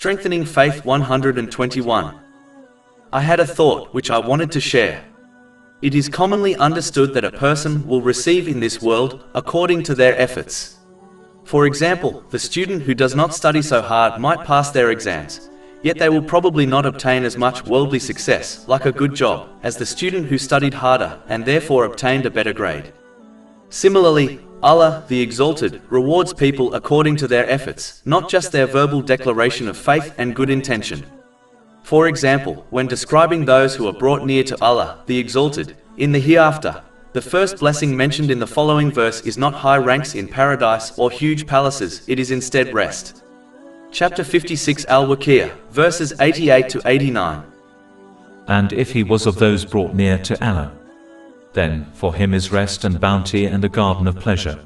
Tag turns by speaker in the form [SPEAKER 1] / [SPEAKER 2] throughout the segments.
[SPEAKER 1] Strengthening Faith 121. I had a thought which I wanted to share. It is commonly understood that a person will receive in this world according to their efforts. For example, the student who does not study so hard might pass their exams, yet they will probably not obtain as much worldly success, like a good job, as the student who studied harder and therefore obtained a better grade. Similarly, Allah, the Exalted, rewards people according to their efforts, not just their verbal declaration of faith and good intention. For example, when describing those who are brought near to Allah, the Exalted, in the hereafter, the first blessing mentioned in the following verse is not high ranks in paradise or huge palaces, it is instead rest. Chapter 56 Al-Waqiyah, verses 88 to 89.
[SPEAKER 2] And if he was of those brought near to Allah, then for him is rest and bounty and a garden of pleasure.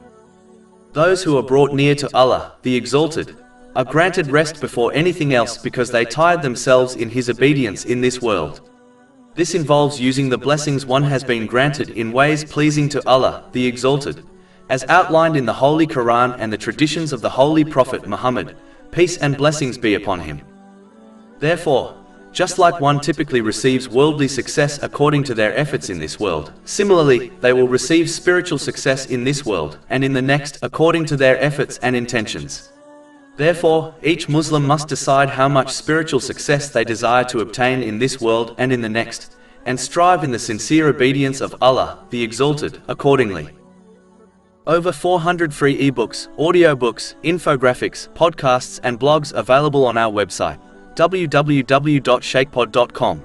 [SPEAKER 1] Those who are brought near to Allah, the Exalted, are granted rest before anything else because they tired themselves in His obedience in this world. This involves using the blessings one has been granted in ways pleasing to Allah, the Exalted, as outlined in the Holy Quran and the traditions of the Holy Prophet Muhammad, peace and blessings be upon him. Therefore, just like one typically receives worldly success according to their efforts in this world, similarly, they will receive spiritual success in this world and in the next according to their efforts and intentions. Therefore, each Muslim must decide how much spiritual success they desire to obtain in this world and in the next, and strive in the sincere obedience of Allah, the Exalted, accordingly. Over 400 free ebooks, audiobooks, infographics, podcasts and blogs available on our website, www.shaykhpod.com.